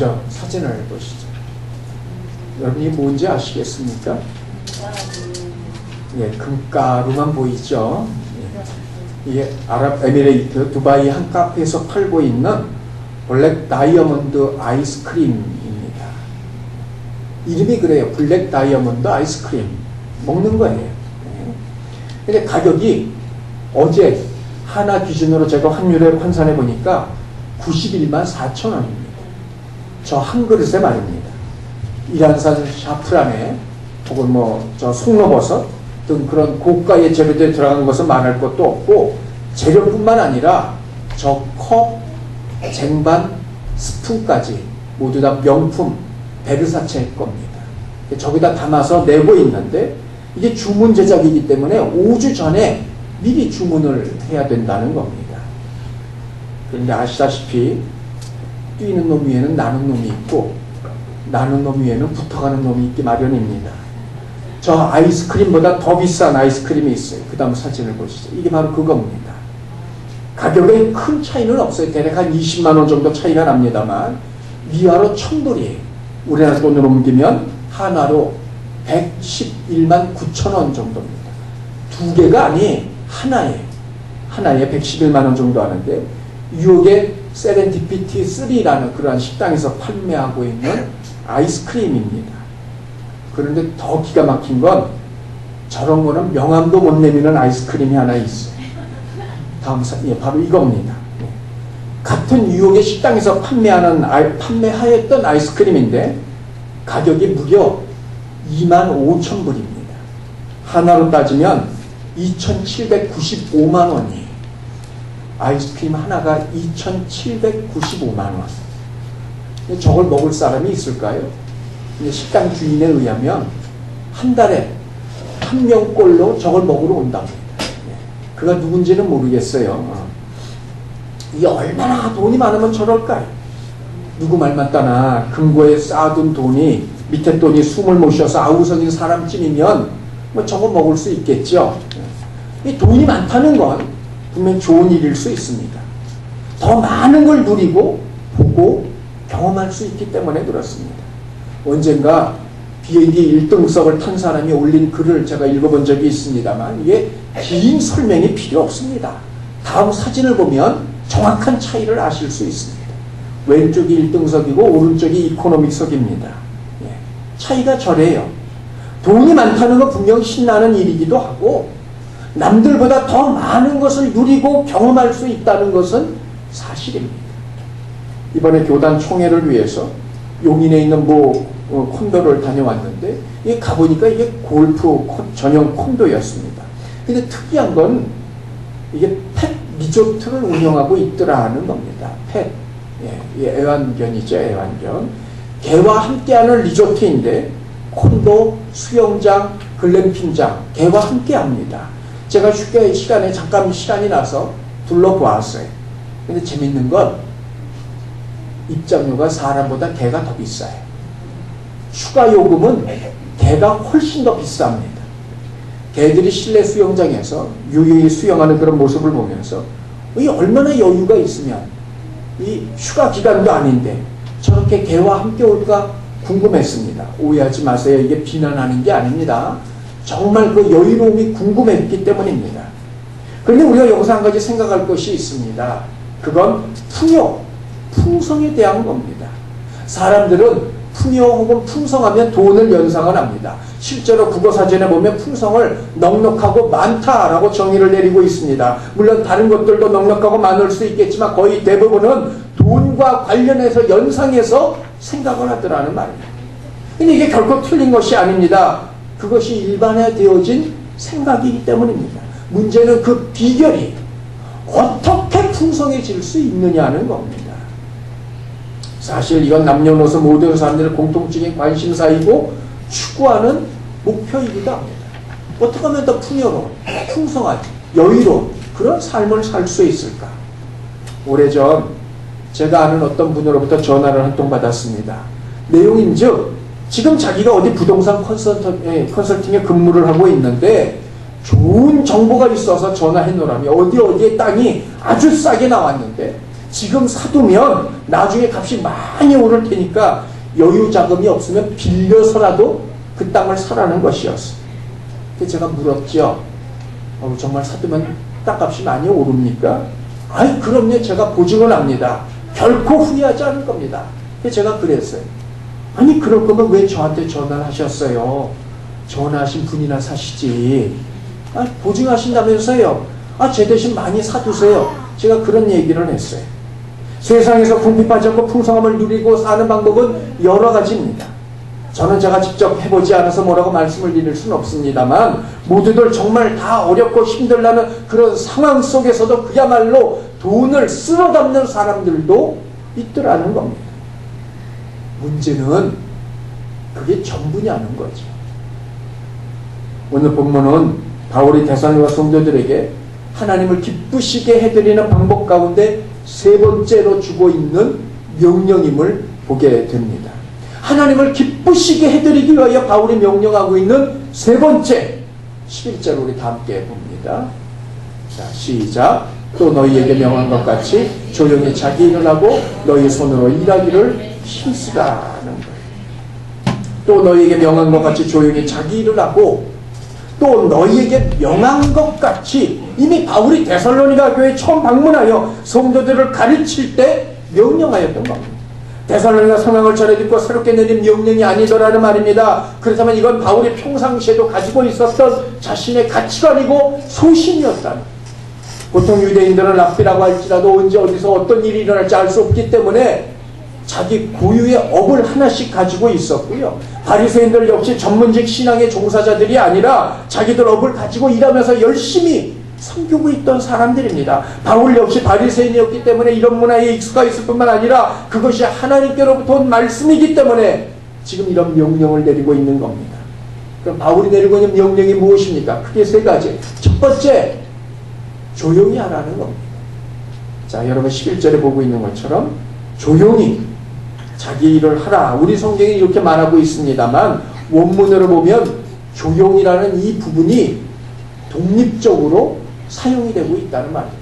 먼저 사진을 보시죠. 여러분이 뭔지 아시겠습니까? 예, 금가루만 보이죠? 예. 이게 아랍에미레이트 두바이 한 카페에서 팔고 있는 블랙 다이아몬드 아이스크림입니다. 이름이 그래요. 블랙 다이아몬드 아이스크림. 먹는 거예요. 예. 근데 가격이 어제 하나 기준으로 제가 환율에 환산해 보니까 91만 4천 원입니다. 저 한 그릇에 말입니다. 이란산 샤프란에 혹은 저 송로버섯 등 그런 고가의 재료들이 들어간 것은 말할 것도 없고, 재료뿐만 아니라 저 컵, 쟁반, 스푼까지 모두 다 명품 베르사체 겁니다. 저기다 담아서 내고 있는데 이게 주문 제작이기 때문에 5주 전에 미리 주문을 해야 된다는 겁니다. 그런데 아시다시피 뛰는 놈 위에는 나는 놈이 있고 나는 놈 위에는 붙어가는 놈이 있기 마련입니다. 저 아이스크림보다 더 비싼 아이스크림이 있어요. 그 다음 사진을 보시죠. 이게 바로 그겁니다. 가격에 큰 차이는 없어요. 대략 한 20만 원 정도 차이가 납니다만 위아로 1,000불이에요. 우리나라 돈으로 옮기면 하나로 111만 9천 원 정도입니다. 두 개가 아니 하나에 111만 원 정도 하는데, 뉴욕의 세렌디피티 3라는 그러한 식당에서 판매하고 있는 아이스크림입니다. 그런데 더 기가 막힌 건 저런 거는 명함도 못 내미는 아이스크림이 하나 있어요. 다음 사진, 바로 이겁니다. 같은 뉴욕의 식당에서 판매하였던 아이스크림인데 가격이 무려 25,000불입니다. 하나로 따지면 2,795만 원이에요. 아이스크림 하나가 2,795만 원. 저걸 먹을 사람이 있을까요? 식당 주인에 의하면 한 달에 한 명꼴로 저걸 먹으러 온답니다. 그가 누군지는 모르겠어요. 이게 얼마나 돈이 많으면 저럴까요? 누구 말 맞다나 금고에 쌓아둔 돈이 밑에 돈이 숨을 못 쉬어서 아우성인 사람쯤이면 저거 먹을 수 있겠죠. 이 돈이 많다는 건 분명 좋은 일일 수 있습니다. 더 많은 걸 누리고 보고 경험할 수 있기 때문에 그렇습니다. 언젠가 비행기 1등석을 탄 사람이 올린 글을 제가 읽어본 적이 있습니다만 이게 긴 설명이 필요 없습니다. 다음 사진을 보면 정확한 차이를 아실 수 있습니다. 왼쪽이 1등석이고 오른쪽이 이코노믹석입니다. 차이가 저래요. 돈이 많다는 건 분명 신나는 일이기도 하고 남들보다 더 많은 것을 누리고 경험할 수 있다는 것은 사실입니다. 이번에 교단 총회를 위해서 용인에 있는 콘도를 다녀왔는데 가보니까 이게 골프 전용 콘도였습니다. 근데 특이한 건 이게 펫 리조트를 운영하고 있더라 하는 겁니다. 펫, 애완견이죠. 애완견. 개와 함께하는 리조트인데 콘도, 수영장, 글램핑장 개와 함께합니다. 제가 휴게 시간에 잠깐 시간이 나서 둘러보았어요. 근데 재밌는 건 입장료가 사람보다 개가 더 비싸요. 추가 요금은 개가 훨씬 더 비쌉니다. 개들이 실내 수영장에서 유유히 수영하는 그런 모습을 보면서 이 얼마나 여유가 있으면 이 휴가 기간도 아닌데 저렇게 개와 함께 올까 궁금했습니다. 오해하지 마세요. 이게 비난하는 게 아닙니다. 정말 그 여유로움이 궁금했기 때문입니다. 그런데 우리가 여기서 한 가지 생각할 것이 있습니다. 그건 풍성에 대한 겁니다. 사람들은 풍요 혹은 풍성하면 돈을 연상을 합니다. 실제로 국어사전에 보면 풍성을 넉넉하고 많다라고 정의를 내리고 있습니다. 물론 다른 것들도 넉넉하고 많을 수 있겠지만 거의 대부분은 돈과 관련해서 연상해서 생각을 하더라는 말입니다. 근데 이게 결코 틀린 것이 아닙니다. 그것이 일반화되어진 생각이기 때문입니다. 문제는 그 비결이 어떻게 풍성해질 수 있느냐는 겁니다. 사실 이건 남녀노소 모든 사람들의 공통적인 관심사이고 추구하는 목표이기도 합니다. 어떻게 하면 더 풍요로운, 풍성한, 여유로운 그런 삶을 살 수 있을까? 오래전 제가 아는 어떤 분으로부터 전화를 한 통 받았습니다. 내용인즉 지금 자기가 어디 부동산 컨설팅에 근무를 하고 있는데 좋은 정보가 있어서 전화해 놓으라며 어디에 땅이 아주 싸게 나왔는데 지금 사두면 나중에 값이 많이 오를 테니까 여유 자금이 없으면 빌려서라도 그 땅을 사라는 것이었어요. 그래서 제가 물었죠. 정말 사두면 땅값이 많이 오릅니까? 아이, 그럼요. 제가 보증을 합니다. 결코 후회하지 않을 겁니다. 그래서 제가 그랬어요. 아니, 그럴 거면 왜 저한테 전화를 하셨어요? 전화하신 분이나 사시지. 보증하신다면서요. 제 대신 많이 사두세요. 제가 그런 얘기를 했어요. 세상에서 궁핍하지 않고 풍성함을 누리고 사는 방법은 여러 가지입니다. 저는 제가 직접 해보지 않아서 뭐라고 말씀을 드릴 수는 없습니다만, 모두들 정말 다 어렵고 힘들다는 그런 상황 속에서도 그야말로 돈을 쓸어 담는 사람들도 있더라는 겁니다. 문제는 그게 전부냐는 거죠. 오늘 본문은 바울이 데살로니가 성도들에게 하나님을 기쁘시게 해드리는 방법 가운데 세 번째로 주고 있는 명령임을 보게 됩니다. 하나님을 기쁘시게 해드리기 위하여 바울이 명령하고 있는 세 번째, 11절 우리 다 함께 봅니다. 자, 시작. 또 너희에게 명한 것 같이 조용히 자기 일을 하고 너희 손으로 일하기를 힘쓰라는 거예요. 또 너희에게 명한 것 같이 조용히 자기 일을 하고 또 너희에게 명한 것 같이, 이미 바울이 데살로니가 교회에 처음 방문하여 성도들을 가르칠 때 명령하였던 겁니다. 데살로니가 상황을 전해 듣고 새롭게 내린 명령이 아니더라는 말입니다. 그렇다면 이건 바울이 평상시에도 가지고 있었던 자신의 가치관이고 소신이었다. 보통 유대인들은 랍비라고 할지라도 언제 어디서 어떤 일이 일어날지 알 수 없기 때문에 자기 고유의 업을 하나씩 가지고 있었고요. 바리새인들 역시 전문직 신앙의 종사자들이 아니라 자기들 업을 가지고 일하면서 열심히 섬기고 있던 사람들입니다. 바울 역시 바리새인이었기 때문에 이런 문화에 익숙해 뿐만 아니라 그것이 하나님께로부터 온 말씀이기 때문에 지금 이런 명령을 내리고 있는 겁니다. 그럼 바울이 내리고 있는 명령이 무엇입니까? 크게 세 가지. 첫 번째, 조용히 하라는 겁니다. 자, 여러분 11절에 보고 있는 것처럼 조용히 자기 일을 하라. 우리 성경이 이렇게 말하고 있습니다만 원문으로 보면 조용이라는 이 부분이 독립적으로 사용이 되고 있다는 말입니다.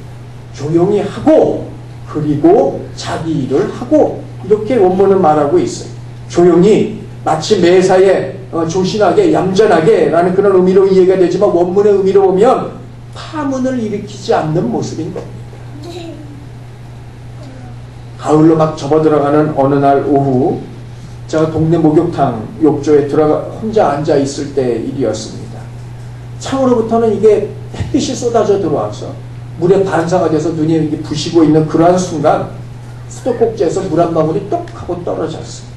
조용히 하고 그리고 자기 일을 하고 이렇게 원문은 말하고 있어요. 조용히 마치 매사에 조신하게 얌전하게 라는 그런 의미로 이해가 되지만 원문의 의미로 보면 파문을 일으키지 않는 모습인 겁니다. 가을로 막 접어들어가는 어느 날 오후 제가 동네 목욕탕 욕조에 들어가 혼자 앉아 있을 때 일이었습니다. 창으로부터는 이게 햇빛이 쏟아져 들어와서 물에 반사가 돼서 눈이 부시고 있는 그러한 순간 수도꼭지에서 물 한 방울이 똑 하고 떨어졌어요.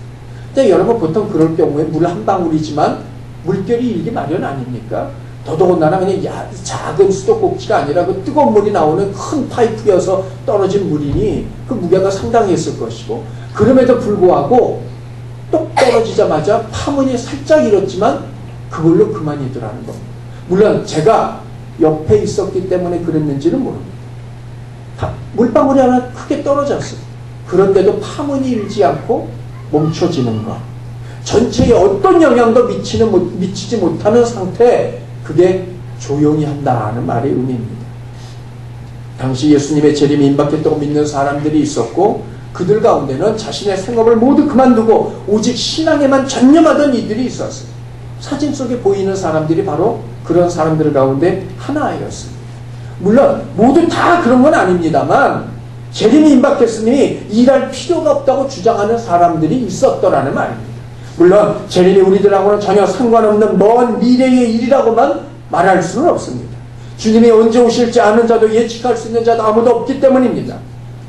근데 여러분 보통 그럴 경우에 물 한 방울이지만 물결이 일기 마련 아닙니까? 더더군다나 그냥 작은 수도꼭지가 아니라 그 뜨거운 물이 나오는 큰 파이프여서 떨어진 물이니 그 무게가 상당했을 것이고, 그럼에도 불구하고 똑 떨어지자마자 파문이 살짝 일었지만 그걸로 그만이더라는 겁니다. 물론 제가 옆에 있었기 때문에 그랬는지는 모릅니다. 물방울이 하나 크게 떨어졌어요. 그런데도 파문이 일지 않고 멈춰지는 것, 전체에 어떤 영향도 미치지 못하는 상태, 그게 조용히 한다는 말의 의미입니다. 당시 예수님의 재림이 임박했다고 믿는 사람들이 있었고 그들 가운데는 자신의 생업을 모두 그만두고 오직 신앙에만 전념하던 이들이 있었어요. 사진 속에 보이는 사람들이 바로 그런 사람들 가운데 하나였습니다. 물론 모두 다 그런 건 아닙니다만 재림이 임박했으니 일할 필요가 없다고 주장하는 사람들이 있었더라는 말입니다. 물론 재림이 우리들하고는 전혀 상관없는 먼 미래의 일이라고만 말할 수는 없습니다. 주님이 언제 오실지 아는 자도 예측할 수 있는 자도 아무도 없기 때문입니다.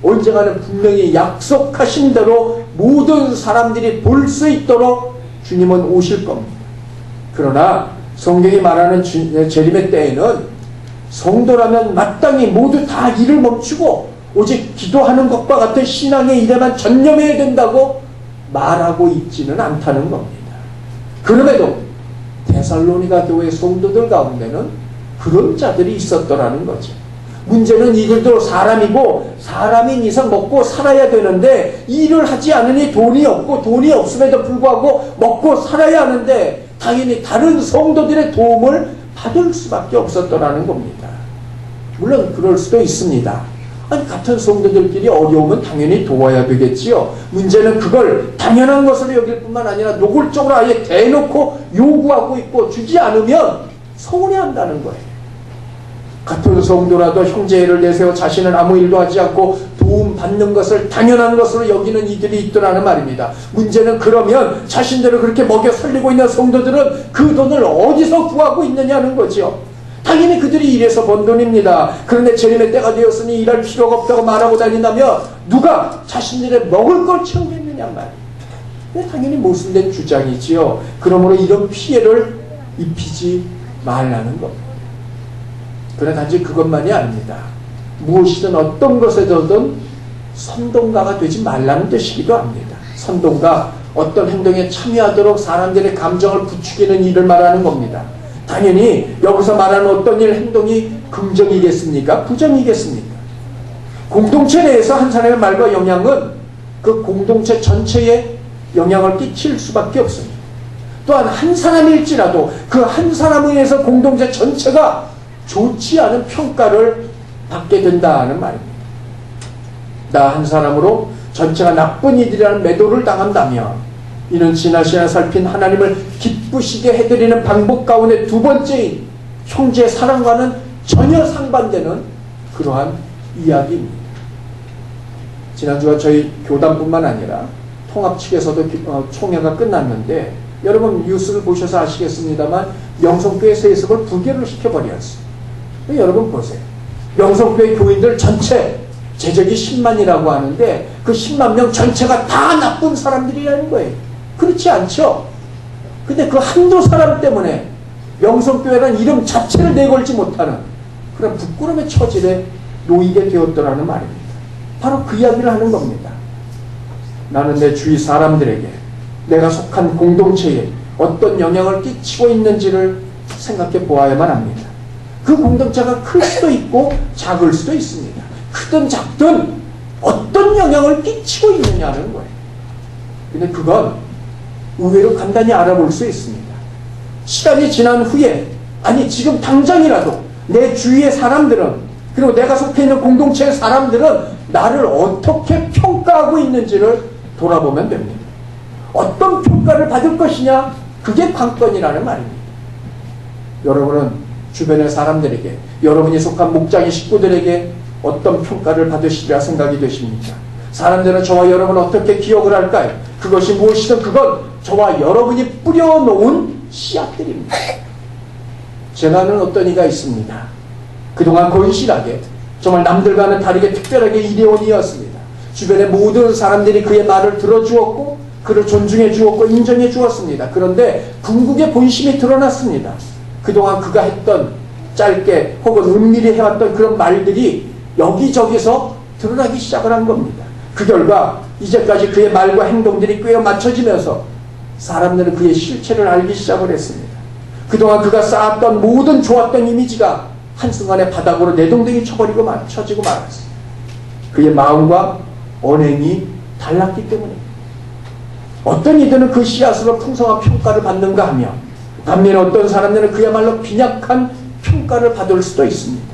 언젠가는 분명히 약속하신 대로 모든 사람들이 볼 수 있도록 주님은 오실 겁니다. 그러나 성경이 말하는 재림의 때에는 성도라면 마땅히 모두 다 일을 멈추고 오직 기도하는 것과 같은 신앙의 일에만 전념해야 된다고 말하고 있지는 않다는 겁니다. 그럼에도 데살로니가 교회 성도들 가운데는 그런 자들이 있었더라는 거죠. 문제는 이들도 사람이고 사람인 이상 먹고 살아야 되는데 일을 하지 않으니 돈이 없고 돈이 없음에도 불구하고 먹고 살아야 하는데 당연히 다른 성도들의 도움을 받을 수밖에 없었더라는 겁니다. 물론 그럴 수도 있습니다. 아니, 같은 성도들끼리 어려우면 당연히 도와야 되겠지요. 문제는 그걸 당연한 것으로 여길 뿐만 아니라 노골적으로 아예 대놓고 요구하고 있고 주지 않으면 서운해한다는 거예요. 같은 성도라도 형제를 내세워 자신은 아무 일도 하지 않고 도움받는 것을 당연한 것으로 여기는 이들이 있더라는 말입니다. 문제는 그러면 자신들을 그렇게 먹여 살리고 있는 성도들은 그 돈을 어디서 구하고 있느냐는 거죠. 당연히 그들이 일해서 번 돈입니다. 그런데 재림의 때가 되었으니 일할 필요가 없다고 말하고 다닌다면 누가 자신들의 먹을 걸 채우겠느냐 말이에요. 당연히 모순된 주장이지요. 그러므로 이런 피해를 입히지 말라는 겁니다. 그러나 단지 그것만이 아닙니다. 무엇이든 어떤 것에든 선동가가 되지 말라는 뜻이기도 합니다. 선동가, 어떤 행동에 참여하도록 사람들의 감정을 부추기는 일을 말하는 겁니다. 당연히 여기서 말하는 어떤 일, 행동이 긍정이겠습니까? 부정이겠습니까? 공동체 내에서 한 사람의 말과 영향은 그 공동체 전체에 영향을 끼칠 수밖에 없습니다. 또한 한 사람일지라도 그 한 사람에 의해서 공동체 전체가 좋지 않은 평가를 받게 된다는 말입니다. 나 한 사람으로 전체가 나쁜 이들이라는 매도를 당한다면 이는 지나시나 살핀 하나님을 기쁘시게 해드리는 방법 가운데 두 번째인 형제 사랑과는 전혀 상반되는 그러한 이야기입니다. 지난주가 저희 교단뿐만 아니라 통합 측에서도 총회가 끝났는데 여러분 뉴스를 보셔서 아시겠습니다만 명성교회 세습을 부결을 시켜버렸어요. 여러분 보세요. 명성교회 교인들 전체 재적이 10만이라고 하는데 그 10만 명 전체가 다 나쁜 사람들이라는 거예요. 그렇지 않죠? 근데 그 한두 사람 때문에 명성교회라는 이름 자체를 내걸지 못하는 그런 부끄러움의 처지에 놓이게 되었더라는 말입니다. 바로 그 이야기를 하는 겁니다. 나는 내 주위 사람들에게 내가 속한 공동체에 어떤 영향을 끼치고 있는지를 생각해 보아야만 합니다. 그 공동체가 클 수도 있고 작을 수도 있습니다. 크든 작든 어떤 영향을 끼치고 있느냐는 거예요. 근데 그건 의외로 간단히 알아볼 수 있습니다. 시간이 지난 후에, 아니 지금 당장이라도 내 주위의 사람들은, 그리고 내가 속해 있는 공동체의 사람들은 나를 어떻게 평가하고 있는지를 돌아보면 됩니다. 어떤 평가를 받을 것이냐, 그게 관건이라는 말입니다. 여러분은 주변의 사람들에게, 여러분이 속한 목장의 식구들에게 어떤 평가를 받으시리라 생각이 되십니까? 사람들은 저와 여러분 어떻게 기억을 할까요? 그것이 무엇이든 그건 저와 여러분이 뿌려놓은 씨앗들입니다. 제가 아는 어떤 이가 있습니다. 그동안 건실하게, 정말 남들과는 다르게 특별하게 일해온 이였습니다. 주변의 모든 사람들이 그의 말을 들어주었고 그를 존중해 주었고 인정해 주었습니다. 그런데 궁극의 본심이 드러났습니다. 그동안 그가 했던 짧게 혹은 은밀히 해왔던 그런 말들이 여기저기서 드러나기 시작을 한 겁니다. 그 결과 이제까지 그의 말과 행동들이 꿰어 맞춰지면서 사람들은 그의 실체를 알기 시작을 했습니다. 그동안 그가 쌓았던 모든 좋았던 이미지가 한순간에 바닥으로 내동댕이 쳐지고 말았습니다. 그의 마음과 언행이 달랐기 때문입니다. 어떤 이들은 그 씨앗으로 풍성한 평가를 받는가 하면 반면에 어떤 사람들은 그야말로 빈약한 평가를 받을 수도 있습니다.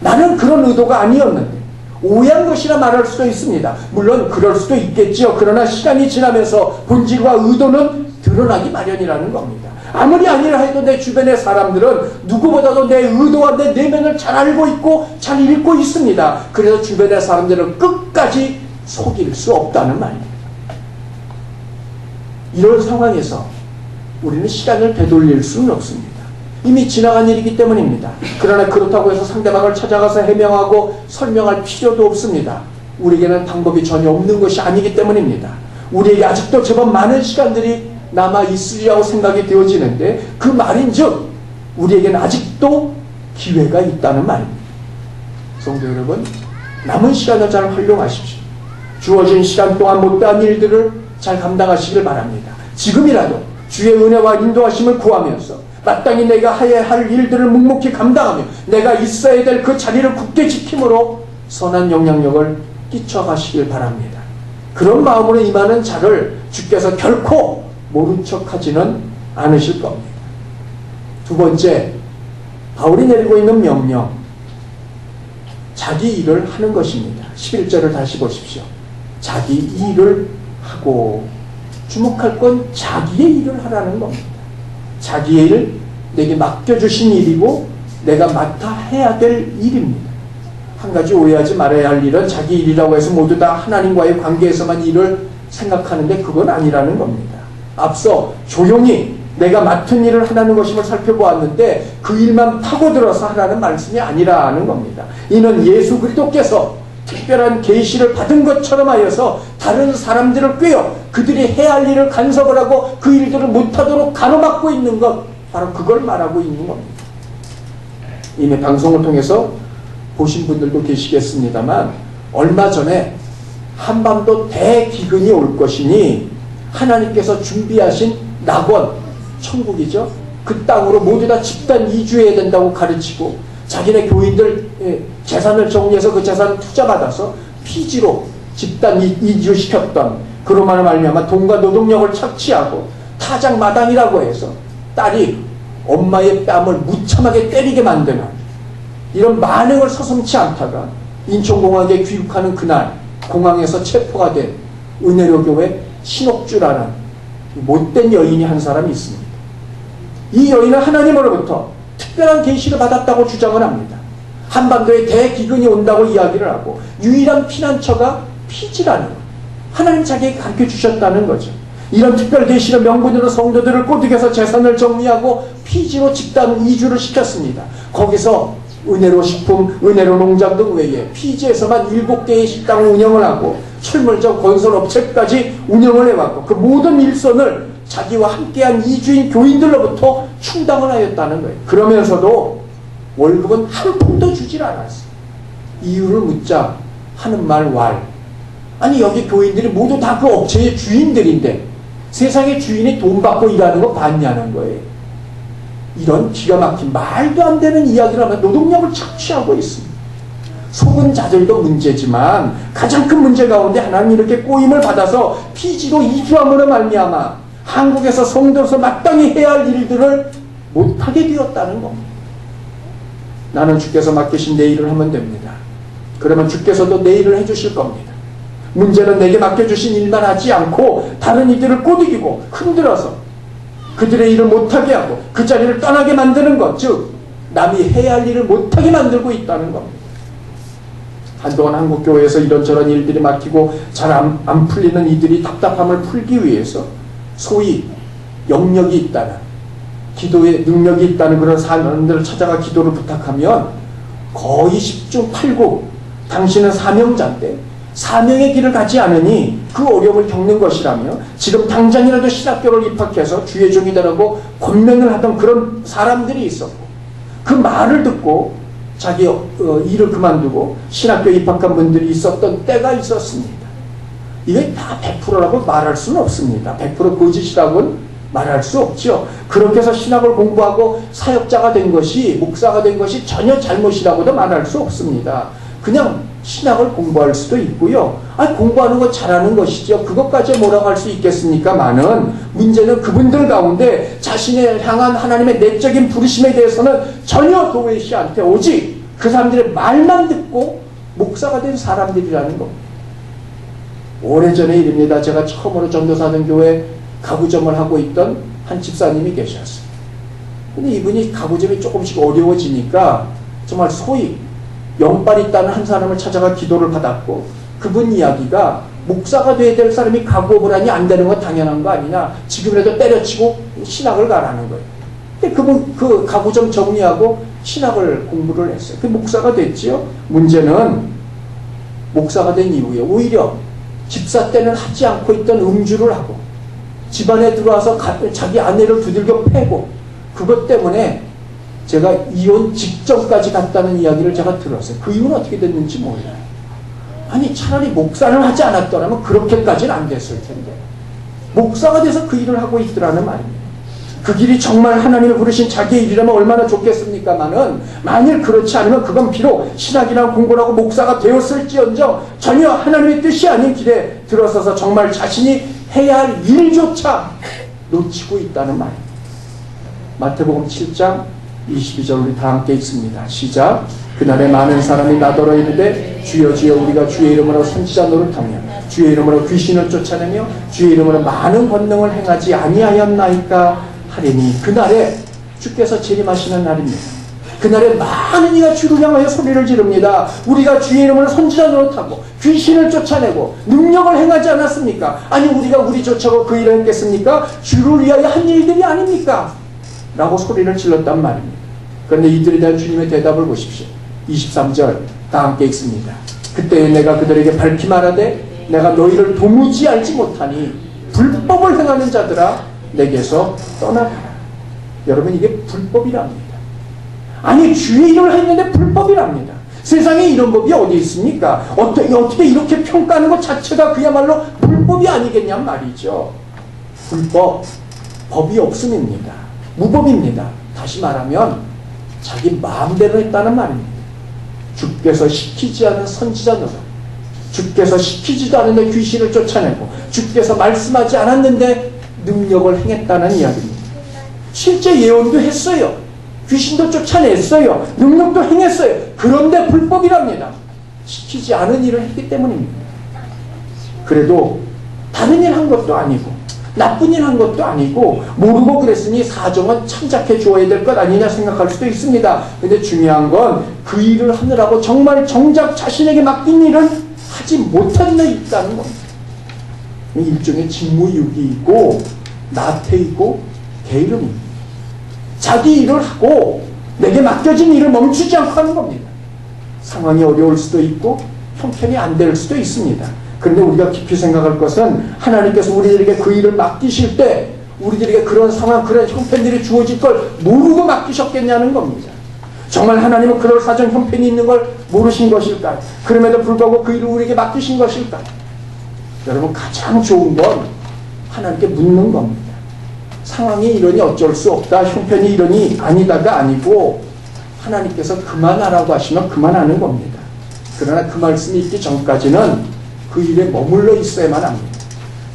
나는 그런 의도가 아니었는데 오해한 것이라 말할 수도 있습니다. 물론 그럴 수도 있겠지요. 그러나 시간이 지나면서 본질과 의도는 드러나기 마련이라는 겁니다. 아무리 아니라 해도 내 주변의 사람들은 누구보다도 내 의도와 내 내면을 잘 알고 있고 잘 읽고 있습니다. 그래서 주변의 사람들은 끝까지 속일 수 없다는 말입니다. 이런 상황에서 우리는 시간을 되돌릴 수는 없습니다. 이미 지나간 일이기 때문입니다. 그러나 그렇다고 해서 상대방을 찾아가서 해명하고 설명할 필요도 없습니다. 우리에게는 방법이 전혀 없는 것이 아니기 때문입니다. 우리에게 아직도 제법 많은 시간들이 남아 있으리라고 생각이 되어지는데 그 말인즉 우리에게는 아직도 기회가 있다는 말입니다. 성도 여러분, 남은 시간을 잘 활용하십시오. 주어진 시간 동안 못다한 일들을 잘 감당하시길 바랍니다. 지금이라도 주의 은혜와 인도하심을 구하면서 마땅히 내가 해야 할 일들을 묵묵히 감당하며 내가 있어야 될 그 자리를 굳게 지킴으로 선한 영향력을 끼쳐가시길 바랍니다. 그런 마음으로 임하는 자를 주께서 결코 모른 척하지는 않으실 겁니다. 두 번째, 바울이 내리고 있는 명령. 자기 일을 하는 것입니다. 11절을 다시 보십시오. 자기 일을 하고, 주목할 건 자기의 일을 하라는 겁니다. 자기의 일, 내게 맡겨주신 일이고 내가 맡아 해야 될 일입니다. 한 가지 오해하지 말아야 할 일은 자기 일이라고 해서 모두 다 하나님과의 관계에서만 일을 생각하는데 그건 아니라는 겁니다. 앞서 조용히 내가 맡은 일을 하라는 것임을 살펴보았는데 그 일만 파고들어서 하라는 말씀이 아니라는 겁니다. 이는 예수 그리스도께서 특별한 계시를 받은 것처럼 하여서 다른 사람들을 꿰어 그들이 해야 할 일을 간섭을 하고 그 일들을 못하도록 가로막고 있는 것, 바로 그걸 말하고 있는 겁니다. 이미 방송을 통해서 보신 분들도 계시겠습니다만 얼마 전에 한반도 대기근이 올 것이니 하나님께서 준비하신 낙원, 천국이죠. 그 땅으로 모두 다 집단 이주해야 된다고 가르치고 자기네 교인들 재산을 정리해서 그 재산을 투자받아서 피지로 집단 이주시켰던, 그로만 말미암아 돈과 노동력을 착취하고 타작마당이라고 해서 딸이 엄마의 뺨을 무참하게 때리게 만드는 이런 만행을 서슴지 않다가 인천공항에 귀국하는 그날 공항에서 체포가 된 은혜로교회 신옥주라는 못된 여인이 한 사람이 있습니다. 이 여인은 하나님으로부터 특별한 계시를 받았다고 주장을 합니다. 한반도에 대기근이 온다고 이야기를 하고 유일한 피난처가 피지라는 것, 하나님 자기에게 가르쳐 주셨다는 거죠. 이런 특별 계시를 명분으로 성도들을 꼬드겨서 재산을 정리하고 피지로 집단 이주를 시켰습니다. 거기서 은혜로 식품, 은혜로 농장 등 외에 피지에서만 7개의 식당을 운영을 하고 철물점 건설업체까지 운영을 해왔고 그 모든 일손을 자기와 함께한 이주인 교인들로부터 충당을 하였다는 거예요. 그러면서도 월급은 한 푼도 주질 않았어요. 이유를 묻자 하는 말 왈. 아니 여기 교인들이 모두 다 그 업체의 주인들인데 세상의 주인이 돈 받고 일하는 거 봤냐는 거예요. 이런 기가 막힌 말도 안 되는 이야기를 하면 노동력을 착취하고 있습니다. 속은 자들도 문제지만 가장 큰 문제 가운데 하나님 이렇게 꼬임을 받아서 피지로 이주함으로 말미암아 한국에서 성도로서 마땅히 해야 할 일들을 못하게 되었다는 겁니다. 나는 주께서 맡기신 내 일을 하면 됩니다. 그러면 주께서도 내 일을 해주실 겁니다. 문제는 내게 맡겨주신 일만 하지 않고 다른 이들을 꼬드기고 흔들어서 그들의 일을 못하게 하고 그 자리를 떠나게 만드는 것, 즉 남이 해야 할 일을 못하게 만들고 있다는 겁니다. 한동안 한국교회에서 이런저런 일들이 막히고 잘 안 풀리는 이들이 답답함을 풀기 위해서 소위 영역이 있다는, 기도에 능력이 있다는 그런 사람들을 찾아가 기도를 부탁하면 거의 10중 8구 당신은 사명자인데 사명의 길을 가지 않으니 그 어려움을 겪는 것이라며 지금 당장이라도 신학교를 입학해서 주의 종이 되라고 권면을 하던 그런 사람들이 있었고 그 말을 듣고 자기 일을 그만두고 신학교에 입학한 분들이 있었던 때가 있었습니다. 이게 다 100%라고 말할 수는 없습니다. 100% 거짓이라고는 말할 수 없죠. 그렇게 해서 신학을 공부하고 사역자가 된 것이, 목사가 된 것이 전혀 잘못이라고도 말할 수 없습니다. 그냥 신학을 공부할 수도 있고요. 공부하는 거 잘하는 것이죠. 그것까지 뭐라고 할 수 있겠습니까마는 문제는 그분들 가운데 자신을 향한 하나님의 내적인 부르심에 대해서는 전혀 도외시 않대 오직 그 사람들의 말만 듣고 목사가 된 사람들이라는 겁니다. 오래전의 일입니다. 제가 처음으로 전도사는 교회 가구점을 하고 있던 한 집사님이 계셨어요. 근데 이분이 가구점이 조금씩 어려워지니까 정말 소위 영빨 있다는 한 사람을 찾아가 기도를 받았고 그분 이야기가 목사가 돼야 될 사람이 가구업을 하니 안 되는 건 당연한 거 아니냐. 지금이라도 때려치고 신학을 가라는 거예요. 근데 그분 그 가구점 정리하고 신학을 공부를 했어요. 그 목사가 됐지요. 문제는 목사가 된 이후에 오히려 집사 때는 하지 않고 있던 음주를 하고 집안에 들어와서 자기 아내를 두들겨 패고 그것 때문에 제가 이혼 직전까지 갔다는 이야기를 제가 들었어요. 그 이유는 어떻게 됐는지 몰라요. 아니 차라리 목사를 하지 않았더라면 그렇게까지는 안 됐을 텐데 목사가 돼서 그 일을 하고 있더라는 말입니다. 그 길이 정말 하나님이 부르신 자기의 일이라면 얼마나 좋겠습니까마는 만일 그렇지 않으면 그건 비록 신학이나 공부를 하고 목사가 되었을지언정 전혀 하나님의 뜻이 아닌 길에 들어서서 정말 자신이 해야 할 일조차 놓치고 있다는 말입니다. 마태복음 7장 22절 우리 다 함께 읽습니다. 시작. 그날에 많은 사람이 나더러 이르되 주여 주여 우리가 주의 이름으로 선지자 노릇하며 주의 이름으로 귀신을 쫓아내며 주의 이름으로 많은 권능을 행하지 아니하였나이까 하리니. 그날에 주께서 재림하시는 날입니다. 그날에 많은 이가 주를 향하여 소리를 지릅니다. 우리가 주의 이름으로 선지자 노릇하고 귀신을 쫓아내고 능력을 행하지 않았습니까? 아니 우리가 우리 쫓아고 그 일을 했겠습니까? 주를 위하여 한 일들이 아닙니까? 라고 소리를 질렀단 말입니다. 그런데 이들에 대한 주님의 대답을 보십시오. 23절 다 함께 읽습니다. 그때 내가 그들에게 밝히 말하되 내가 너희를 도무지 알지 못하니 불법을 행하는 자들아 내게서 떠나가라. 여러분 이게 불법이랍니다. 아니 주의 일을 했는데 불법이랍니다. 세상에 이런 법이 어디 있습니까? 어떻게 이렇게 평가하는 것 자체가 그야말로 불법이 아니겠냔 말이죠. 불법, 법이 없음입니다. 무법입니다. 다시 말하면 자기 마음대로 했다는 말입니다. 주께서 시키지 않은 선지자 노릇, 주께서 시키지도 않은데 귀신을 쫓아내고 주께서 말씀하지 않았는데 능력을 행했다는 이야기입니다. 실제 예언도 했어요. 귀신도 쫓아냈어요. 능력도 행했어요. 그런데 불법이랍니다. 시키지 않은 일을 했기 때문입니다. 그래도 다른 일 한 것도 아니고 나쁜 일 한 것도 아니고 모르고 그랬으니 사정은 참작해 주어야 될 것 아니냐 생각할 수도 있습니다. 근데 중요한 건 그 일을 하느라고 정말 정작 자신에게 맡긴 일은 하지 못한 일이 있다는 겁니다. 일종의 직무유기이고 나태이고 게으름입니다. 자기 일을 하고 내게 맡겨진 일을 멈추지 않고 하는 겁니다. 상황이 어려울 수도 있고 형편이 안 될 수도 있습니다. 그런데 우리가 깊이 생각할 것은 하나님께서 우리들에게 그 일을 맡기실 때 우리들에게 그런 상황, 그런 형편들이 주어질 걸 모르고 맡기셨겠냐는 겁니다. 정말 하나님은 그럴 사정 형편이 있는 걸 모르신 것일까요? 그럼에도 불구하고 그 일을 우리에게 맡기신 것일까요? 여러분 가장 좋은 건 하나님께 묻는 겁니다. 상황이 이러니 어쩔 수 없다, 형편이 이러니 아니다가 아니고 하나님께서 그만하라고 하시면 그만하는 겁니다. 그러나 그 말씀이 있기 전까지는 그 일에 머물러 있어야만 합니다.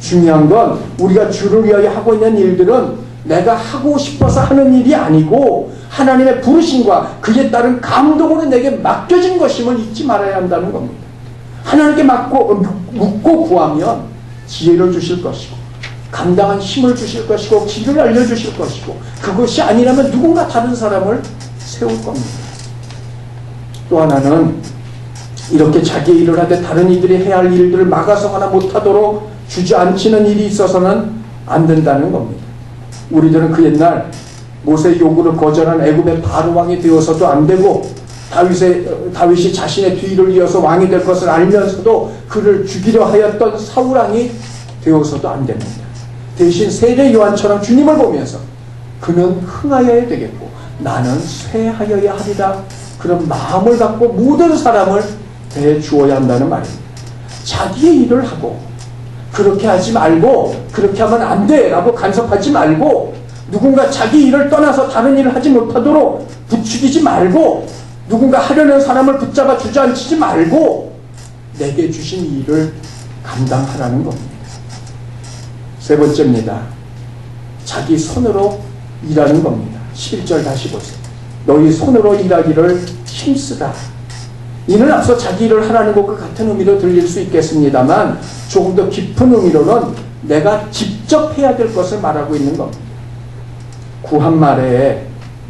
중요한 건 우리가 주를 위하여 하고 있는 일들은 내가 하고 싶어서 하는 일이 아니고 하나님의 부르심과 그에 따른 감동으로 내게 맡겨진 것임을 잊지 말아야 한다는 겁니다. 하나님께 묻고 구하면 지혜를 주실 것이고 감당한 힘을 주실 것이고 길을 알려주실 것이고 그것이 아니라면 누군가 다른 사람을 세울 겁니다. 또 하나는 이렇게 자기 일을 하되 다른 이들이 해야 할 일들을 막아서거나 못하도록 주저앉히는 일이 있어서는 안 된다는 겁니다. 우리들은 그 옛날 모세의 요구를 거절한 애굽의 바로 왕이 되어서도 안 되고 다윗이 자신의 뒤를 이어서 왕이 될 것을 알면서도 그를 죽이려 하였던 사울 왕이 되어서도 안 됩니다. 대신 세례 요한처럼 주님을 보면서 그는 흥하여야 되겠고 나는 쇠하여야 하리라 그런 마음을 갖고 모든 사람을 대해 주어야 한다는 말입니다. 자기의 일을 하고 그렇게 하지 말고 그렇게 하면 안 돼 라고 간섭하지 말고 누군가 자기 일을 떠나서 다른 일을 하지 못하도록 부추기지 말고 누군가 하려는 사람을 붙잡아 주저앉히지 말고 내게 주신 일을 감당하라는 겁니다. 세 번째입니다. 자기 손으로 일하는 겁니다. 11절 다시 보세요. 너희 손으로 일하기를 힘쓰라. 이는 앞서 자기 일을 하라는 것과 같은 의미로 들릴 수 있겠습니다만 조금 더 깊은 의미로는 내가 직접 해야 될 것을 말하고 있는 겁니다. 구한말에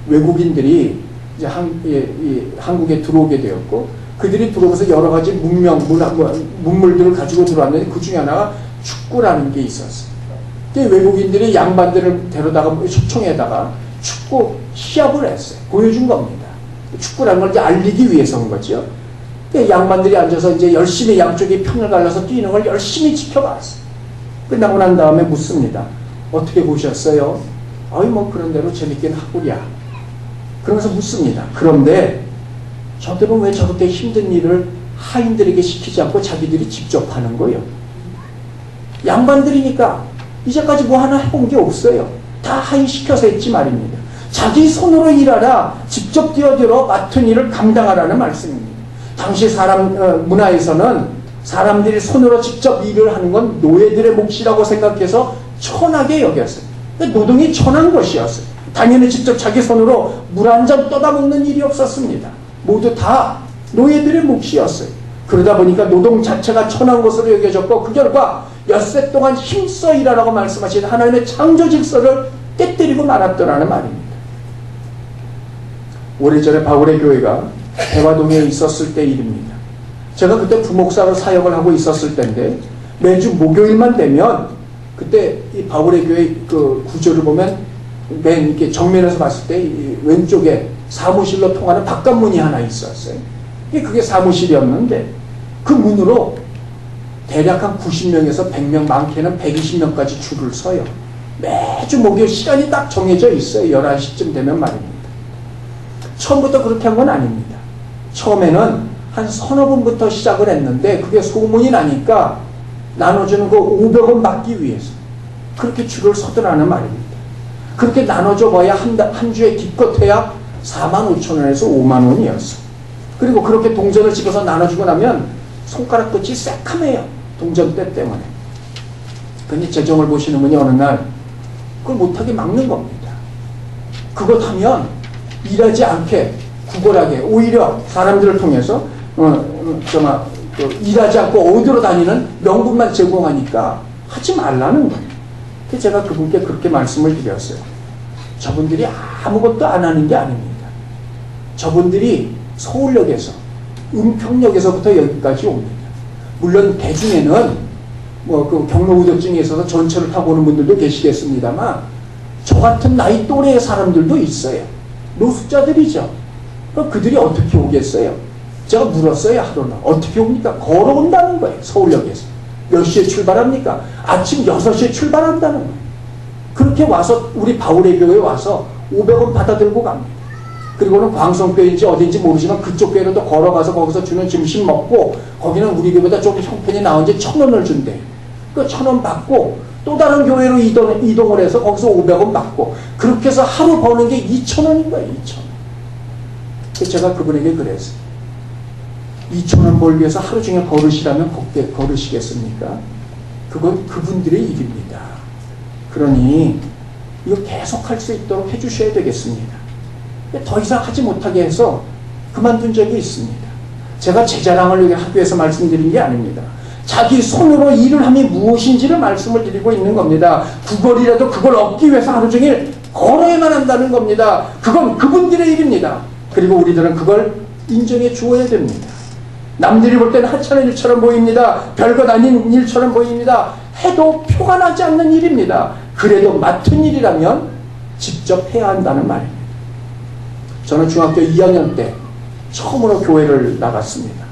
외국인들이 이제 한국에 들어오게 되었고 그들이 들어오면서 여러 가지 문물들을 가지고 들어왔는데 그 중에 하나가 축구라는 게 있었어요. 외국인들이 양반들을 데려다가 초청에다가 축구 시합을 했어요. 보여준 겁니다. 축구라는 걸 이제 알리기 위해서인 거죠. 양반들이 앉아서 이제 열심히 양쪽에 편을 갈라서 뛰는 걸 열심히 지켜봤어요. 끝나고 난 다음에 묻습니다. 어떻게 보셨어요? 아이 뭐 그런 대로 재밌긴 하구랴. 그러면서 묻습니다. 그런데 저들은 왜 저렇게 힘든 일을 하인들에게 시키지 않고 자기들이 직접 하는 거예요? 양반들이니까 이제까지 뭐 하나 해본 게 없어요. 다 하인 시켜서 했지 말입니다. 자기 손으로 일하라. 직접 뛰어들어 맡은 일을 감당하라는 말씀입니다. 당시 문화에서는 사람들이 손으로 직접 일을 하는 건 노예들의 몫이라고 생각해서 천하게 여겼어요. 노동이 천한 것이었어요. 당연히 직접 자기 손으로 물 한 잔 떠다 먹는 일이 없었습니다. 모두 다 노예들의 몫이었어요. 그러다 보니까 노동 자체가 천한 것으로 여겨졌고 그 결과 엿새 동안 힘써 일하라고 말씀하신 하나님의 창조 질서를 깨뜨리고 말았더라는 말입니다. 오래전에 바울의 교회가 대화동에 있었을 때 일입니다. 제가 그때 부목사로 사역을 하고 있었을 때인데 매주 목요일만 되면 그때 이 바울의 교회 그 구조를 보면 맨 이렇게 정면에서 봤을 때 왼쪽에 사무실로 통하는 바깥문이 하나 있었어요. 그게 사무실이었는데 그 문으로 대략 한 90명에서 100명, 많게는 120명까지 줄을 서요. 매주 목요일 시간이 딱 정해져 있어요. 11시쯤 되면 말입니다. 처음부터 그렇게 한 건 아닙니다. 처음에는 한 서너 분부터 시작을 했는데 그게 소문이 나니까 나눠주는 거 500원 받기 위해서 그렇게 줄을 서더라는 말입니다. 그렇게 나눠줘 봐야 한 주에 기껏해야 45,000원에서 50,000원이었어. 그리고 그렇게 동전을 집어서 나눠주고 나면 손가락 끝이 새카매요. 동전대 때문에. 근데 재정을 보시는 분이 어느 날 그걸 못하게 막는 겁니다. 그것 하면 일하지 않게 구걸하게 오히려 사람들을 통해서 일하지 않고 어디로 다니는 명분만 제공하니까 하지 말라는 거예요. 그래서 제가 그분께 그렇게 말씀을 드렸어요. 저분들이 아무것도 안 하는 게 아닙니다. 저분들이 서울역에서 은평역에서부터 여기까지 옵니다. 물론 대중에는 그 경로우도증이 있어서 전철을 타고 오는 분들도 계시겠습니다만 저 같은 나이 또래의 사람들도 있어요. 노숙자들이죠. 그럼 그들이 어떻게 오겠어요? 제가 물었어요. 하루는. 어떻게 옵니까? 걸어온다는 거예요. 서울역에서. 몇 시에 출발합니까? 아침 6시에 출발한다는 거예요. 그렇게 와서 우리 바울의 교회에 와서 500원 받아들고 갑니다. 그리고는 광성교회인지 어딘지 모르지만 그쪽 교회로 또 걸어가서 거기서 주는 점심 먹고 거기는 우리 교회보다 좀 형편이 나은지 1,000원을 준대요. 그 1,000원 받고 또 다른 교회로 이동을 해서 거기서 500원 받고 그렇게 해서 하루 버는 게 2,000원인 거예요. 2,000원. 그래서 제가 그분에게 그랬어요. 2,000원 벌기 위해서 하루 종일 걸으시라면 걸으시겠습니까? 그건 그분들의 일입니다. 그러니 이거 계속 할 수 있도록 해주셔야 되겠습니다. 더 이상 하지 못하게 해서 그만둔 적이 있습니다. 제가 제 자랑을 여기 학교에서 말씀드린 게 아닙니다. 자기 손으로 일을 함이 무엇인지를 말씀을 드리고 있는 겁니다. 구걸이라도 그걸 얻기 위해서 하루 종일 걸어야만 한다는 겁니다. 그건 그분들의 일입니다. 그리고 우리들은 그걸 인정해 주어야 됩니다. 남들이 볼 때는 하찮은 일처럼 보입니다. 별것 아닌 일처럼 보입니다. 해도 표가 나지 않는 일입니다. 그래도 맡은 일이라면 직접 해야 한다는 말입니다. 저는 중학교 2학년 때 처음으로 교회를 나갔습니다.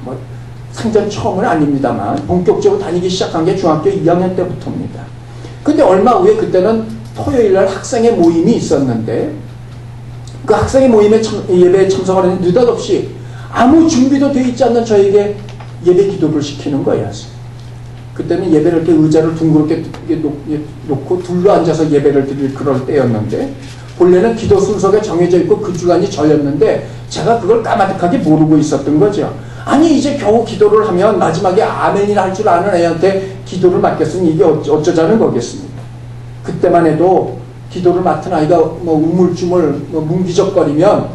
상전 처음은 아닙니다만 본격적으로 다니기 시작한 게 중학교 2학년 때부터입니다. 근데 얼마 후에 그때는 토요일날 학생의 모임이 있었는데 그 학생의 모임에 예배에 참석을 했는데 느닷없이 아무 준비도 되어 있지 않는 저에게 예배 기도를 시키는 거예요. 그때는 예배를 이렇게 의자를 둥그렇게 놓고 둘러 앉아서 예배를 드릴 그럴 때였는데 본래는 기도 순서가 정해져 있고 그 주간이 저였는데 제가 그걸 까마득하게 모르고 있었던 거죠. 아니 이제 겨우 기도를 하면 마지막에 아멘이라 할 줄 아는 애한테 기도를 맡겼으니 이게 어쩌자는 거겠습니까? 그때만 해도 기도를 맡은 아이가 우물쭈물 뭉기적거리면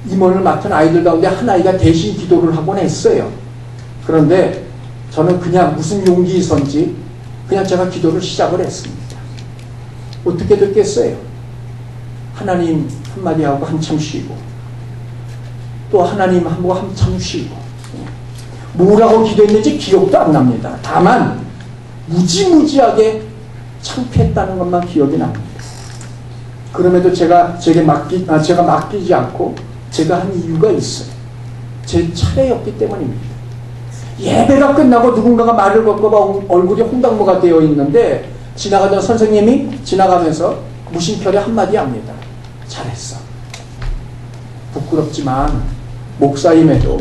임원을 맡은 아이들 가운데 한 아이가 대신 기도를 하곤 했어요. 그런데 저는 그냥 무슨 용기선지 그냥 제가 기도를 시작을 했습니다. 어떻게 됐겠어요? 하나님 한마디 하고 한참 쉬고 또 하나님 하고 한참 쉬고 뭐라고 기도했는지 기억도 안 납니다. 다만 무지무지하게 창피했다는 것만 기억이 납니다. 그럼에도 제가 맡기지 않고 제가 한 이유가 있어요. 제 차례였기 때문입니다. 예배가 끝나고 누군가가 말을 걸고 얼굴이 홍당무가 되어 있는데 지나가던 선생님이 지나가면서 무심결에 한마디 합니다. 잘했어. 부끄럽지만 목사임에도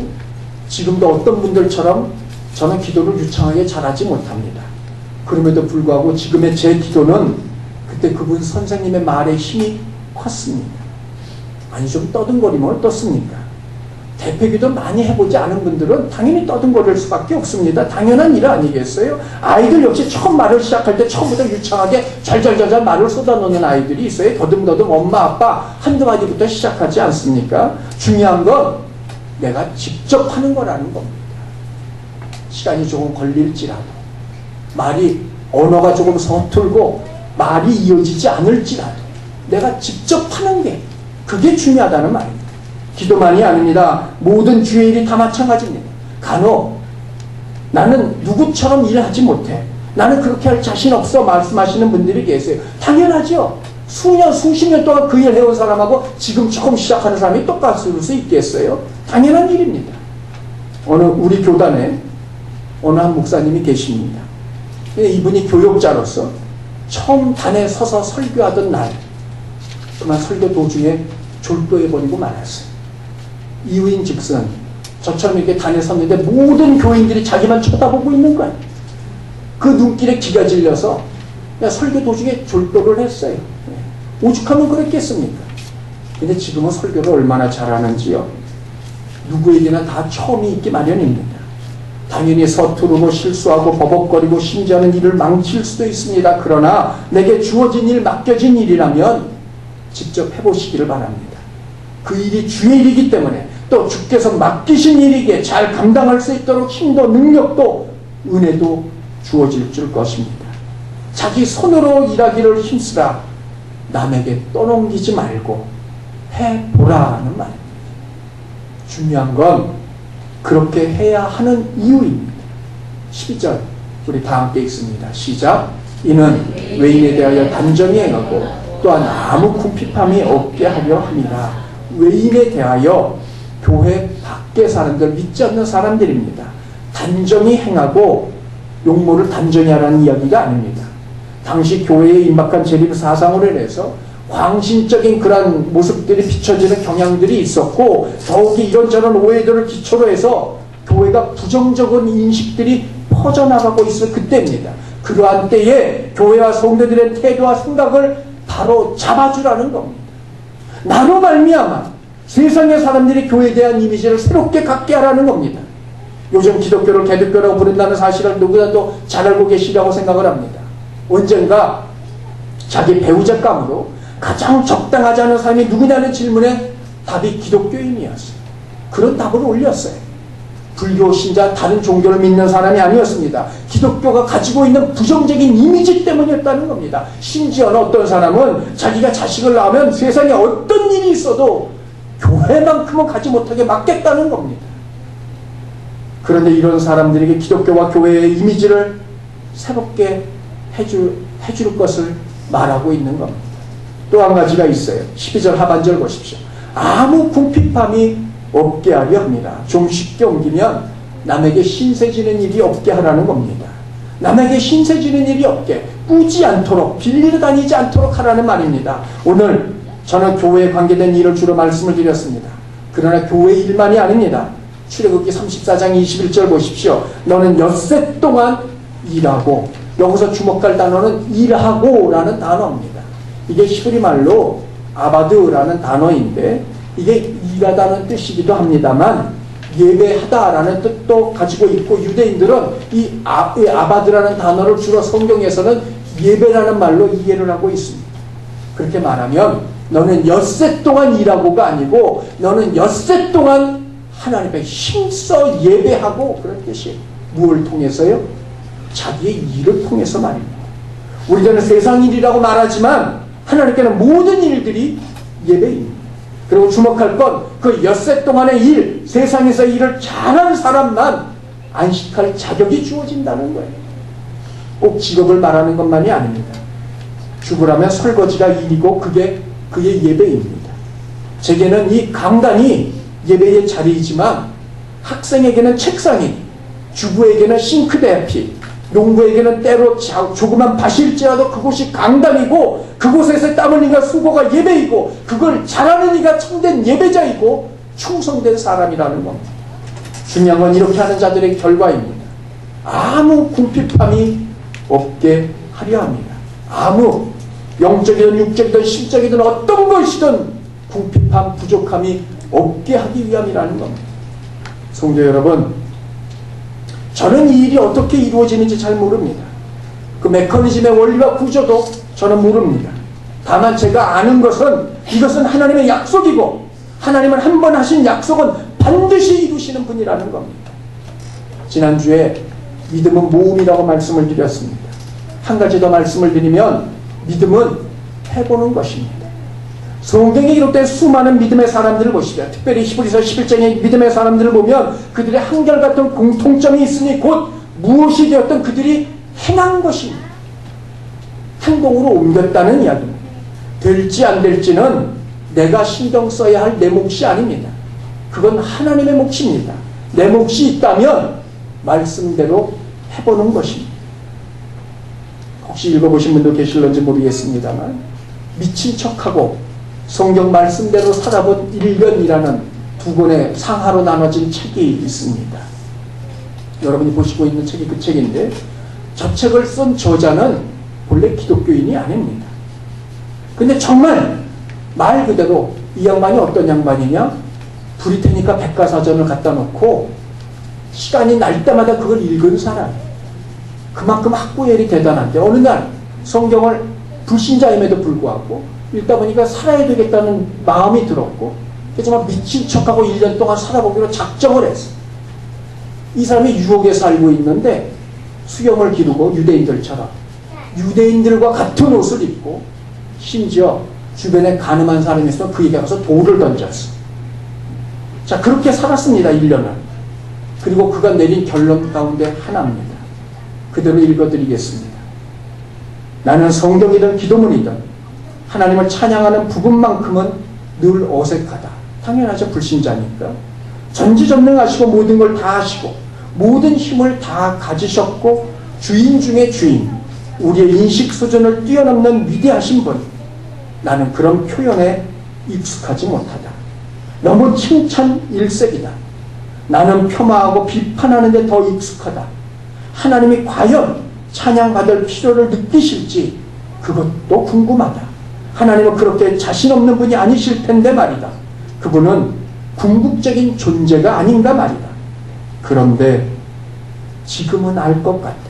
지금도 어떤 분들처럼 저는 기도를 유창하게 잘하지 못합니다. 그럼에도 불구하고 지금의 제 기도는 그때 그분 선생님의 말에 힘이 컸습니다. 아니 좀 떠든거리면 어떻습니까? 대표기도 많이 해보지 않은 분들은 당연히 떠듬거릴 수밖에 없습니다. 당연한 일 아니겠어요? 아이들 역시 처음 말을 시작할 때 처음부터 유창하게 잘잘잘잘 말을 쏟아놓는 아이들이 있어요. 더듬더듬 엄마 아빠 한두 마디부터 시작하지 않습니까? 중요한 건 내가 직접 하는 거라는 겁니다. 시간이 조금 걸릴지라도, 말이 언어가 조금 서툴고 말이 이어지지 않을지라도 내가 직접 하는 게 그게 중요하다는 말입니다. 기도만이 아닙니다. 모든 주의 일이 다 마찬가지입니다. 간혹 나는 누구처럼 일하지 못해, 나는 그렇게 할 자신 없어 말씀하시는 분들이 계세요. 당연하죠. 수년 수십 년 동안 그 일 해온 사람하고 지금 처음 시작하는 사람이 똑같을 수 있겠어요? 당연한 일입니다. 우리 교단에 어느 한 목사님이 계십니다. 이분이 교역자로서 처음 단에 서서 설교하던 날, 그만 설교 도중에 졸도해버리고 말았어요. 이유인 즉슨 저처럼 이렇게 단에 섰는데 모든 교인들이 자기만 쳐다보고 있는 거예요. 그 눈길에 기가 질려서 그냥 설교 도중에 졸도를 했어요. 오죽하면 그랬겠습니까? 근데 지금은 설교를 얼마나 잘하는지요. 누구에게나 다 처음이 있기 마련입니다. 당연히 서투르고 실수하고 버벅거리고 심지어는 일을 망칠 수도 있습니다. 그러나 내게 주어진 일, 맡겨진 일이라면 직접 해보시기를 바랍니다. 그 일이 주의 일이기 때문에 또 주께서 맡기신 일이기에 잘 감당할 수 있도록 힘도 능력도 은혜도 주어질 줄 것입니다. 자기 손으로 일하기를 힘쓰라. 남에게 떠넘기지 말고 해보라는 말입니다. 중요한 건 그렇게 해야 하는 이유입니다. 12절 우리 다 함께 읽습니다. 시작. 이는 외인에 대하여 단정히 행하고 또한 아무 궁핍함이 없게 하려 합니다. 외인에 대하여 교회 밖에 사람들, 믿지 않는 사람들입니다. 단정히 행하고, 용모를 단정히 하라는 이야기가 아닙니다. 당시 교회에 임박한 재림 사상으로 인해서 광신적인 그런 모습들이 비춰지는 경향들이 있었고, 더욱이 이런저런 오해들을 기초로 해서 교회가 부정적인 인식들이 퍼져나가고 있을 그때입니다. 그러한 때에 교회와 성도들의 태도와 생각을 바로 잡아주라는 겁니다. 나로 말미암아 세상의 사람들이 교회에 대한 이미지를 새롭게 갖게 하라는 겁니다. 요즘 기독교를 개독교라고 부른다는 사실을 누구나도 잘 알고 계시라고 생각을 합니다. 언젠가 자기 배우자감으로 가장 적당하지 않은 사람이 누구냐는 질문에 답이 기독교인이었어요. 그런 답을 올렸어요. 불교 신자, 다른 종교를 믿는 사람이 아니었습니다. 기독교가 가지고 있는 부정적인 이미지 때문이었다는 겁니다. 심지어는 어떤 사람은 자기가 자식을 낳으면 세상에 어떤 일이 있어도 교회만큼은 가지 못하게 막겠다는 겁니다. 그런데 이런 사람들에게 기독교와 교회의 이미지를 새롭게 해줄 것을 말하고 있는 겁니다. 또 한 가지가 있어요. 12절 하반절 보십시오. 아무 궁핍함이 없게 하려 합니다. 좀 쉽게 옮기면 남에게 신세지는 일이 없게 하라는 겁니다. 남에게 신세지는 일이 없게, 꾸지 않도록, 빌리러 다니지 않도록 하라는 말입니다. 오늘 저는 교회에 관계된 일을 주로 말씀을 드렸습니다. 그러나 교회 일만이 아닙니다. 출애굽기 34장 21절 보십시오. 너는 엿새 동안 일하고, 여기서 주목할 단어는 일하고 라는 단어입니다. 이게 히브리 말로 아바드라는 단어인데 이게 일하다는 뜻이기도 합니다만 예배하다라는 뜻도 가지고 있고, 유대인들은 이 아바드라는 단어를 주로 성경에서는 예배라는 말로 이해를 하고 있습니다. 그렇게 말하면 너는 엿새 동안 일하고가 아니고 너는 엿새 동안 하나님 앞에 힘써 예배하고, 그런 뜻이에요. 무엇을 통해서요? 자기의 일을 통해서 말입니다. 우리들은 세상 일이라고 말하지만 하나님께는 모든 일들이 예배입니다. 그리고 주목할 건 그 엿새 동안의 일, 세상에서 일을 잘한 사람만 안식할 자격이 주어진다는 거예요. 꼭 직업을 말하는 것만이 아닙니다. 죽으라면 설거지가 일이고 그게 그의 예배입니다. 제게는 이 강단이 예배의 자리이지만 학생에게는 책상이, 주부에게는 싱크대 앞이, 농부에게는 때로 조그만 밭일지라도 그곳이 강단이고, 그곳에서 땀 흘린 이가 수고가 예배이고, 그걸 잘하는 이가 참된 예배자이고 충성된 사람이라는 겁니다. 중요한 건 이렇게 하는 자들의 결과입니다. 아무 궁핍함이 없게 하려 합니다. 아무 영적이든 육적이든 심적이든 어떤 것이든 궁핍함, 부족함이 없게 하기 위함이라는 겁니다. 성도 여러분, 저는 이 일이 어떻게 이루어지는지 잘 모릅니다. 그 메커니즘의 원리와 구조도 저는 모릅니다. 다만 제가 아는 것은 이것은 하나님의 약속이고 하나님은 한 번 하신 약속은 반드시 이루시는 분이라는 겁니다. 지난주에 믿음은 모험이라고 말씀을 드렸습니다. 한 가지 더 말씀을 드리면 믿음은 해보는 것입니다. 성경에 기록된 수많은 믿음의 사람들을 보시죠. 특별히 히브리서 11장의 믿음의 사람들을 보면 그들의 한결같은 공통점이 있으니 곧 무엇이 되었든 그들이 행한 것입니다. 행동으로 옮겼다는 이야기입니다. 될지 안 될지는 내가 신경 써야 할 내 몫이 아닙니다. 그건 하나님의 몫입니다. 내 몫이 있다면 말씀대로 해보는 것입니다. 혹시 읽어보신 분도 계실런지 모르겠습니다만 미친 척하고 성경 말씀대로 살아본 1년이라는 두 권의 상하로 나눠진 책이 있습니다. 여러분이 보시고 있는 책이 그 책인데 저 책을 쓴 저자는 본래 기독교인이 아닙니다. 근데 정말 말 그대로 이 양반이 어떤 양반이냐? 브리테니카 백과사전을 갖다 놓고 시간이 날 때마다 그걸 읽은 사람이에요. 그만큼 학구열이 대단한데 어느 날 성경을 불신자임에도 불구하고 읽다 보니까 살아야 되겠다는 마음이 들었고 정말 미친 척하고 1년 동안 살아보기로 작정을 했어요. 이 사람이 유혹에 살고 있는데 수염을 기르고 유대인들처럼 유대인들과 같은 옷을 입고 심지어 주변에 가늠한 사람이 있으면 그에게 가서 돌을 던졌어. 자, 그렇게 살았습니다. 1년을. 그리고 그가 내린 결론 가운데 하나입니다. 그대로 읽어드리겠습니다. 나는 성경이든 기도문이든 하나님을 찬양하는 부분만큼은 늘 어색하다. 당연하죠. 불신자니까. 전지전능하시고 모든 걸 다 하시고 모든 힘을 다 가지셨고 주인 중에 주인, 우리의 인식 수준을 뛰어넘는 위대하신 분. 나는 그런 표현에 익숙하지 못하다. 너무 칭찬 일색이다. 나는 폄하하고 비판하는 데 더 익숙하다. 하나님이 과연 찬양받을 필요를 느끼실지 그것도 궁금하다. 하나님은 그렇게 자신 없는 분이 아니실 텐데 말이다. 그분은 궁극적인 존재가 아닌가 말이다. 그런데 지금은 알 것 같다.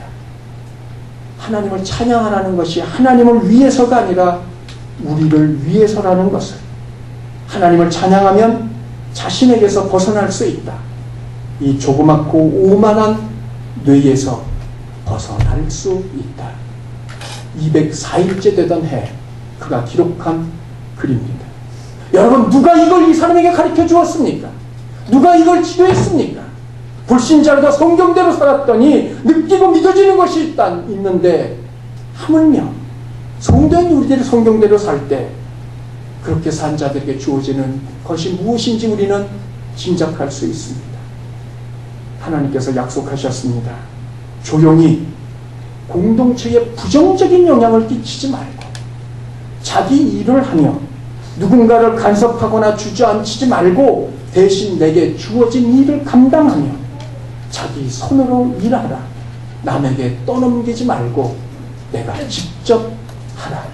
하나님을 찬양하라는 것이 하나님을 위해서가 아니라 우리를 위해서라는 것을. 하나님을 찬양하면 자신에게서 벗어날 수 있다. 이 조그맣고 오만한 뇌에서 벗어날 수 있다. 204일째 되던 해 그가 기록한 글입니다. 여러분, 누가 이걸 이 사람에게 가르쳐 주었습니까? 누가 이걸 지도했습니까? 불신자로도 성경대로 살았더니 느끼고 믿어지는 것이 있는데 하물며 성도인 우리들이 성경대로 살 때 그렇게 산 자들에게 주어지는 것이 무엇인지 우리는 짐작할 수 있습니다. 하나님께서 약속하셨습니다. 조용히 공동체에 부정적인 영향을 끼치지 말고 자기 일을 하며 누군가를 간섭하거나 주저앉히지 말고 대신 내게 주어진 일을 감당하며 자기 손으로 일하라. 남에게 떠넘기지 말고 내가 직접 하라.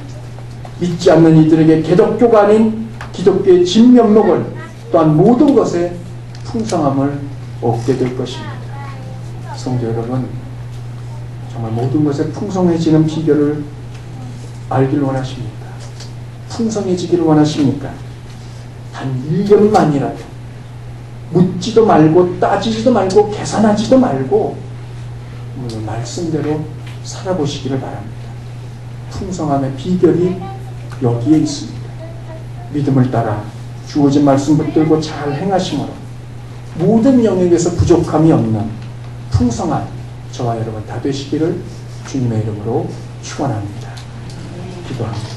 믿지 않는 이들에게 개독교가 아닌 기독교의 진면목을 또한 모든 것에 풍성함을 얻게 될 것입니다. 성도 여러분, 정말 모든 것에 풍성해지는 비결을 알기를 원하십니까? 풍성해지기를 원하십니까? 단 1년만이라도 묻지도 말고 따지지도 말고 계산하지도 말고 오늘 말씀대로 살아보시기를 바랍니다. 풍성함의 비결이 여기에 있습니다. 믿음을 따라 주어진 말씀 붙들고 잘 행하심으로 모든 영역에서 부족함이 없는 풍성한 저와 여러분 다 되시기를 주님의 이름으로 축원합니다. 기도합니다.